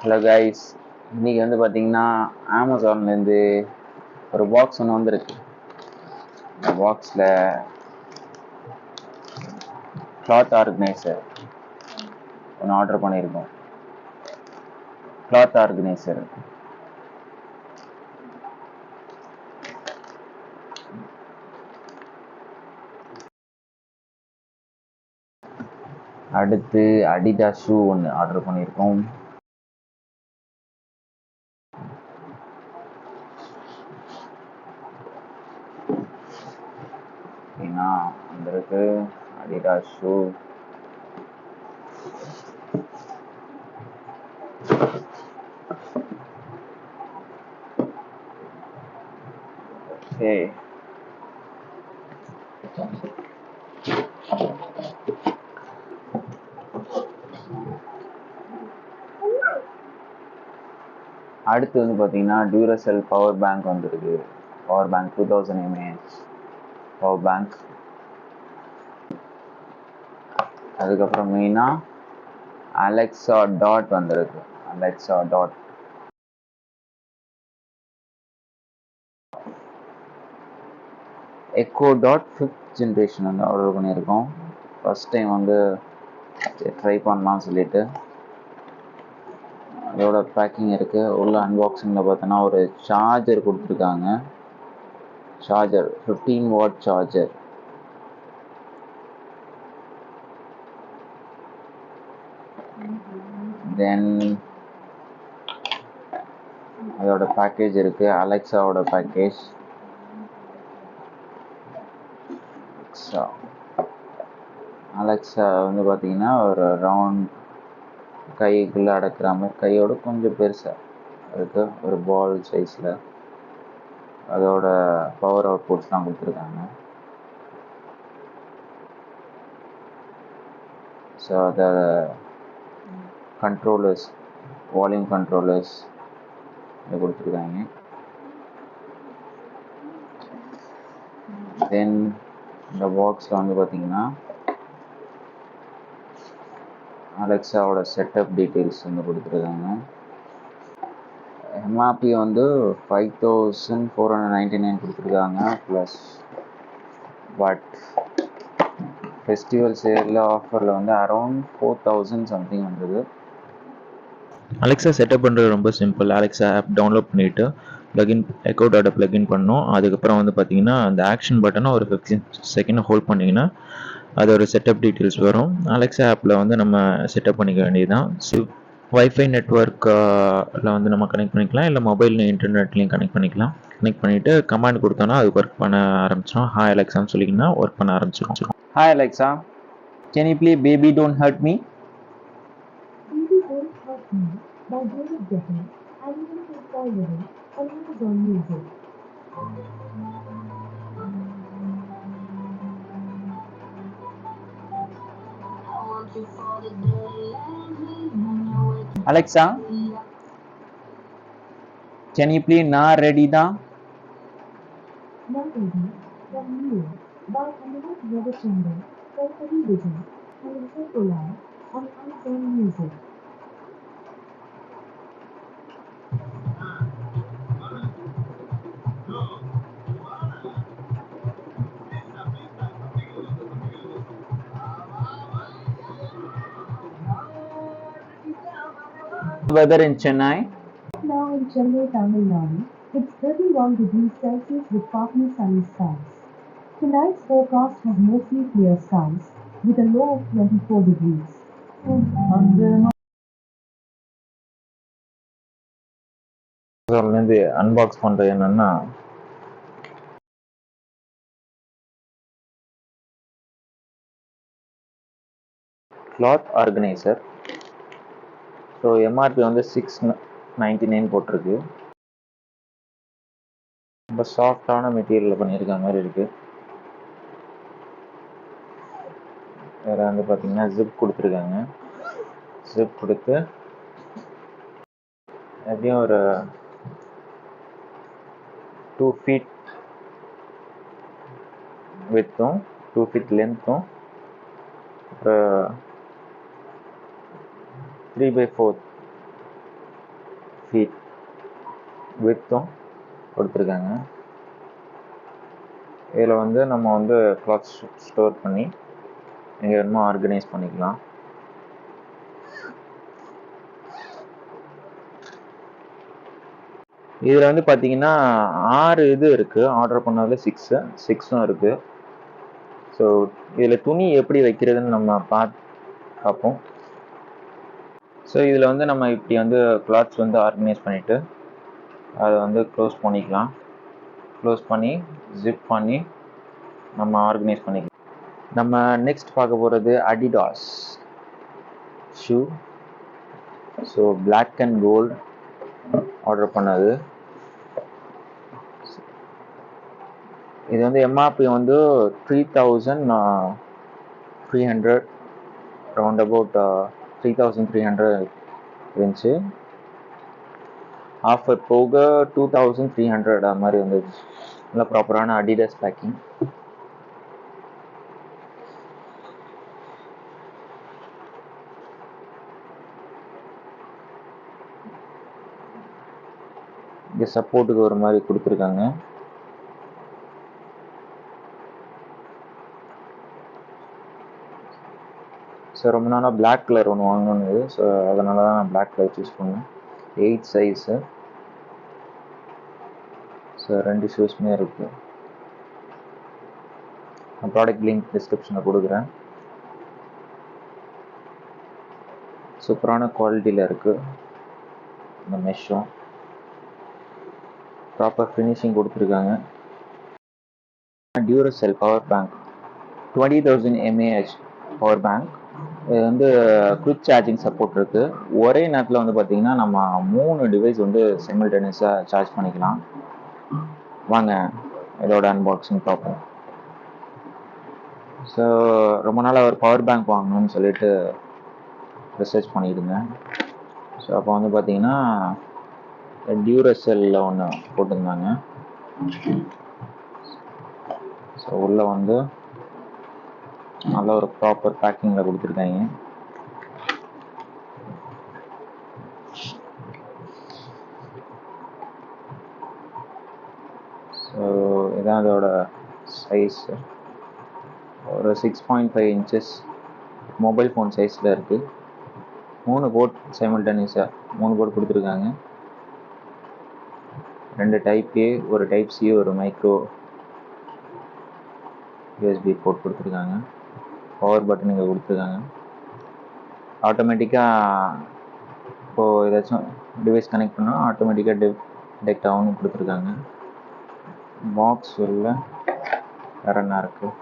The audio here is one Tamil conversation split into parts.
ஹலோ கைஸ், இன்றைக்கி வந்து பார்த்திங்கன்னா அமேசான்லேருந்து ஒரு பாக்ஸ் ஒன்று வந்திருக்கு. இந்த பாக்ஸில் கிளாத் ஆர்கனைசர் ஒன்று ஆர்டர் பண்ணியிருக்கோம். கிளாத் ஆர்கனைசர் அடுத்து அடிடாஸ் ஷூ ஒன்று ஆர்டர் பண்ணியிருக்கோம். அப்படின்னா வந்திருக்கு அடிடாஸ் ஷூ. ஓகே, அடுத்து வந்து பார்த்தீங்கன்னா Duracell பவர் பேங்க் வந்துருக்கு. Power bank 2000 mAh power bank. அதுக்கப்புறம் மெயினாக அலெக்ஸா டாட் வந்திருக்கு. Alexa dot echo dot 5th generation வந்து ஆர்டர் பண்ணியிருக்கோம். ஃபஸ்ட் டைம் வந்து ட்ரை பண்ணலாம்னு சொல்லிட்டு அதோட பேக்கிங் இருக்குது. உள்ள அன்பாக்சிங்கில் பார்த்தோன்னா ஒரு சார்ஜர் கொடுத்துருக்காங்க. Charger 15 watt charger. தென் அதோட பேக்கேஜ் இருக்குது. அலெக்ஸாவோட பேக்கேஜ். அலெக்ஸா வந்து பார்த்தீங்கன்னா ஒரு ரவுண்ட் கைக்குள்ளே அடக்கிற மாதிரி, கையோட கொஞ்சம் பெருசாக இருக்கு, ஒரு பால் சைஸில். அதோட பவர் அவுட்புட்ஸ்லாம் கொடுத்துருக்காங்க. ஸோ அதோட கண்ட்ரோலர்ஸ், வால்யூம் கண்ட்ரோலர்ஸ் இதை கொடுத்துருக்காங்க. தென் இந்த பாக்ஸில் வந்து பார்த்தீங்கன்னா அலெக்ஸாவோட செட்டப் டீட்டெயில்ஸ் வந்து கொடுத்துருக்காங்க. எம்ஆர்பி வந்து 5499 கொடுத்துருக்காங்க ப்ளஸ். பட் ஃபெஸ்டிவல் சேலில் ஆஃபரில் வந்து அரௌண்ட் 4000 சம்திங் வந்தது. அலெக்ஸா செட்டப் பண்ணுறது ரொம்ப சிம்பிள். அலெக்ஸா ஆப் டவுன்லோட் பண்ணிவிட்டு ப்ளகின் எக்கோ டாட்டை ப்ளகின் பண்ணணும். அதுக்கப்புறம் வந்து பார்த்தீங்கன்னா அந்த ஆக்ஷன் பட்டனை ஒரு 15 செகண்ட் ஹோல்ட் பண்ணிங்கன்னா அதோட செட்டப் டீட்டெயில்ஸ் வரும். அலெக்ஸா ஆப்பில் வந்து நம்ம செட்டப் பண்ணிக்க வேண்டியதுதான். வைஃபை நெட்ஒர்க்கில் வந்து நம்ம கனெக்ட் பண்ணிக்கலாம், இல்லை மொபைல் இன்டர்நெட்லேயும் கனெக்ட் பண்ணிக்கலாம். கனெக்ட் பண்ணிவிட்டு கமாண்ட் கொடுத்தோன்னா அது ஒர்க் பண்ண ஆரம்பிச்சிடும். ஹாய் அலெக்ஸான்னு சொல்லிங்கன்னா ஒர்க் பண்ண ஆரம்பிச்சிடும். Hi Alexa, can you play baby don't hurt me? Baby Don't Hurt Me by David Beckham, animated by Living on Amazon Music. Alexa, can you play Na Ready Da? Na Ready from You by Amit Ravichandran for Adidas and Courun on Amazon Music. Weather in Chennai? Now in Chennai, Tamil Nadu, it's 31 degrees Celsius with partly sunny skies. Tonight's forecast has mostly clear skies with a low of 24 degrees. அமேசான்லேருந்து unbox பண்ணுறது என்னென்னா, கிளாத் ஆர்கனைசர். ஸோ எம்ஆர்பி வந்து 699 போட்டிருக்கு. ரொம்ப சாஃப்டான மெட்டீரியலில் பண்ணியிருக்க மாதிரி இருக்குது. வேறு வந்து பார்த்திங்கன்னா ஜிப் கொடுத்துருக்காங்க. ஜிப் கொடுத்து எப்படியும் ஒரு 2 feet வித்தும் 2 feet லென்த்தும் ஒரு 3/4 feet widthும் கொடுத்துருக்காங்க. இதில் வந்து நம்ம வந்து கிளாத்ஸ் ஸ்டோர் பண்ணி எங்கே வேணுமோ ஆர்கனைஸ் பண்ணிக்கலாம். இதில் வந்து பார்த்தீங்கன்னா 6 இது இருக்குது. ஆர்டர் பண்ணதில் 6ம் இருக்குது. ஸோ இதில் துணி எப்படி வைக்கிறதுன்னு நம்ம பார்ப்போம். ஸோ இதில் வந்து நம்ம இப்படி வந்து கிளாத்ஸ் வந்து ஆர்கனைஸ் பண்ணிவிட்டு அதை வந்து க்ளோஸ் பண்ணிக்கலாம். க்ளோஸ் பண்ணி ஜிப் பண்ணி நம்ம ஆர்கனைஸ் பண்ணிக்கலாம். நம்ம நெக்ஸ்ட் பார்க்க போகிறது Adidas shoe. So black and gold order பண்ணது. இது வந்து எம்ஆர்பி வந்து 3,300 ரவுண்ட் அபவுட் 3,300 இருந்துச்சு. ஆஃபர் போக 2,300 அது மாதிரி வந்துச்சு. நல்லா ப்ராப்பரான அடிடாஸ் பேக்கிங். இங்கே சப்போர்ட்டுக்கு ஒரு மாதிரி கொடுத்துருக்காங்க. ஸோ ரொம்ப நாளாக பிளாக் கலர் ஒன்று வாங்கணுன்னு. ஸோ அதனால தான் நான் பிளாக் கலர் சூஸ் பண்ணேன். 8 சைஸு. ஸோ 2 ஷூஸுமே இருக்குது. நான் ப்ராடக்ட் லிங்க் டிஸ்கிரிப்ஷனில் கொடுக்குறேன். சூப்பரான குவாலிட்டியில் இருக்குது இந்த மெஷ்ஷும். ப்ராப்பர் ஃபினிஷிங் கொடுத்துருக்காங்க. Duracell power bank 20,000 mAh power bank. இது வந்து குவிக் சார்ஜிங் சப்போர்ட் இருக்குது. ஒரே நேரத்தில் வந்து பார்த்திங்கன்னா நம்ம 3 டிவைஸ் வந்து சிமில்டேனியஸாக சார்ஜ் பண்ணிக்கலாம். வாங்க இதோட அன்பாக்சிங் பார்ப்போம். ஸோ ரொம்ப நாளாக ஒரு பவர் பேங்க் வாங்கணும்னு சொல்லிட்டு ரிசர்ச் பண்ணியிருந்தேன். ஸோ அப்போ வந்து பார்த்திங்கன்னா டியூரசெல்லில் ஒன்று போட்டிருந்தாங்க. ஸோ உள்ளே வந்து நல்ல ஒரு ப்ராப்பர் பேக்கிங்கில் கொடுத்துருக்காங்க. ஸோ இதான் அதோட சைஸ். ஒரு 6.5 inches மொபைல் ஃபோன் சைஸில் இருக்குது. 3 போர்ட் சைமல்டேனியஸாக 3 போர்ட் கொடுத்துருக்காங்க. 2 டைப் ஏ, ஒரு டைப் சி, ஒரு மைக்ரோ யூஎஸ்பி போர்ட் கொடுத்துருக்காங்க. பவர் பட்டன் இங்கே கொடுத்துருக்காங்க. ஆட்டோமேட்டிக்காக இப்போது ஏதாச்சும் டிவைஸ் கனெக்ட் பண்ணால் ஆட்டோமேட்டிக்காக டிடெக்ட் ஆகும்னு கொடுத்துருக்காங்க. பாக்ஸ் உள்ள வேறு என்ன இருக்குது.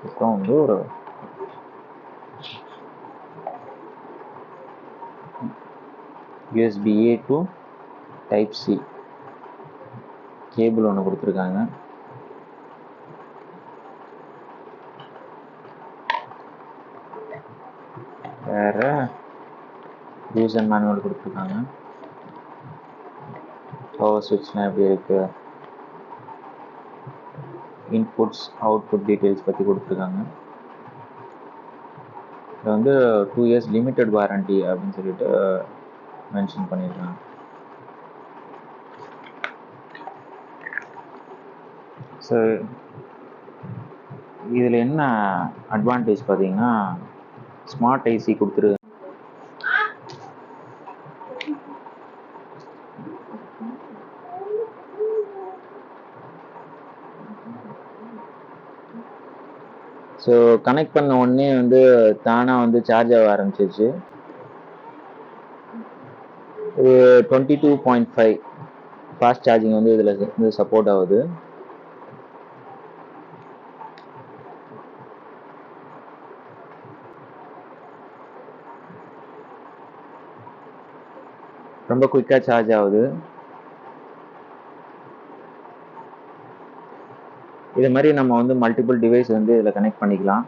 அப்புறம் வந்து ஒரு USB A to type C cable ஒன்று கொடுத்துருக்காங்க. வேறு யூசர் மேனுவல் கொடுத்துருக்காங்க. பவர் சுவிட்ச்லாம் எப்படி இருக்குது, இன்புட்ஸ் அவுட்புட் டீட்டெயில்ஸ் பற்றி கொடுத்துருக்காங்க. இது வந்து 2 years லிமிட்டட் வாரண்டி அப்படின்னு சொல்லிட்டு மென்ஷன் பண்ணியிருக்காங்க. ஸோ இதில் என்ன அட்வான்டேஜ் பார்த்தீங்கன்னா ஸ்மார்ட் ஐசி கொடுத்துரு. ஸோ கனெக்ட் பண்ண உடனே வந்து தானாக வந்து சார்ஜ் ஆக ஆரம்பிச்சிருச்சு. இது 22.5 ஃபாஸ்ட் சார்ஜிங் வந்து இதில் வந்து சப்போர்ட் ஆகுது. ரொம்ப குயிக்காக சார்ஜ் ஆகுது. இது மாதிரி நம்ம வந்து மல்டிபிள் டிவைஸ் வந்து இதில் கனெக்ட் பண்ணிக்கலாம்.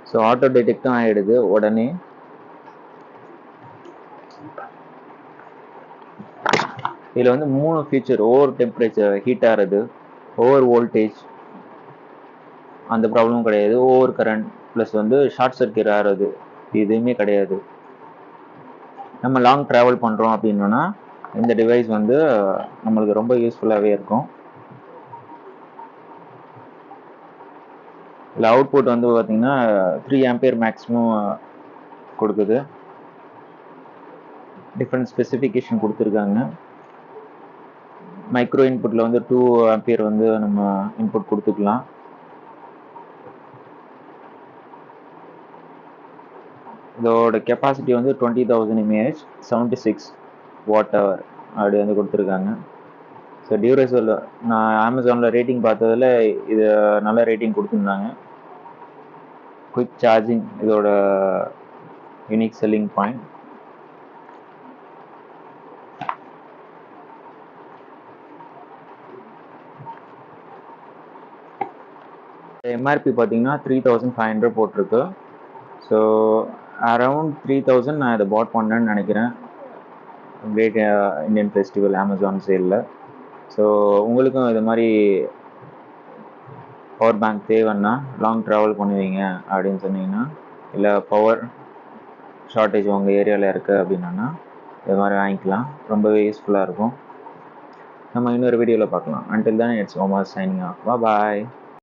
ஸோ ஆட்டோ டிடெக்டும் ஆகிடுது உடனே. இதில் வந்து 3 ஃபீச்சர்: ஓவர் டெம்பரேச்சர் ஹீட் ஆகிறது, ஓவர் வோல்டேஜ் அந்த ப்ராப்ளமும் கிடையாது, ஓவர் கரண்ட் ப்ளஸ் வந்து ஷார்ட் சர்க்யூட் ஆகிறது எதுவுமே கிடையாது. நம்ம லாங் ட்ராவல் பண்ணுறோம் அப்படின்னா இந்த டிவைஸ் வந்து நம்மளுக்கு ரொம்ப யூஸ்ஃபுல்லாகவே இருக்கும். இல்லை அவுட்புட் வந்து பார்த்தீங்கன்னா 3 ஆம்பியர் மேக்ஸிமம் கொடுக்குது. டிஃப்ரெண்ட் ஸ்பெசிஃபிகேஷன் கொடுத்துருக்காங்க. மைக்ரோ இன்புட்டில் வந்து 2 ஆம்பியர் வந்து நம்ம இன்புட் கொடுத்துக்கலாம். இதோட கெப்பாசிட்டி வந்து 20,000 mAh 76 வாட் ஹவர் அப்படி வந்து கொடுத்துருக்காங்க. ஸோ டியூரேசல் நான் அமேசானில் ரேட்டிங் பார்த்ததில் இது நல்ல ரேட்டிங் கொடுத்துருந்தாங்க. குயிக் சார்ஜிங் இதோட யூனிக் செல்லிங் பாயிண்ட். எம்ஆர்பி பார்த்தீங்கன்னா 3,500 போட்டிருக்கு. ஸோ அரவுண்ட் 3,000 நான் இதை பாட் பண்ணேன்னு நினைக்கிறேன் கிரேட் இந்தியன் ஃபெஸ்டிவல் அமேசான் சேலில். ஸோ உங்களுக்கும் இது மாதிரி பவர் பேங்க் தேவைன்னா லாங் ட்ராவல் பண்ணுவீங்க அப்படின்னு சொன்னீங்கன்னா, இல்லை பவர் ஷார்ட்டேஜ் உங்கள் ஏரியாவில் இருக்குது அப்படின்னா இது மாதிரி வாங்கிக்கலாம். ரொம்பவே யூஸ்ஃபுல்லாக இருக்கும். நம்ம இன்னொரு வீடியோவில் பார்க்கலாம். Until then, it's Omar signing off. Bye bye.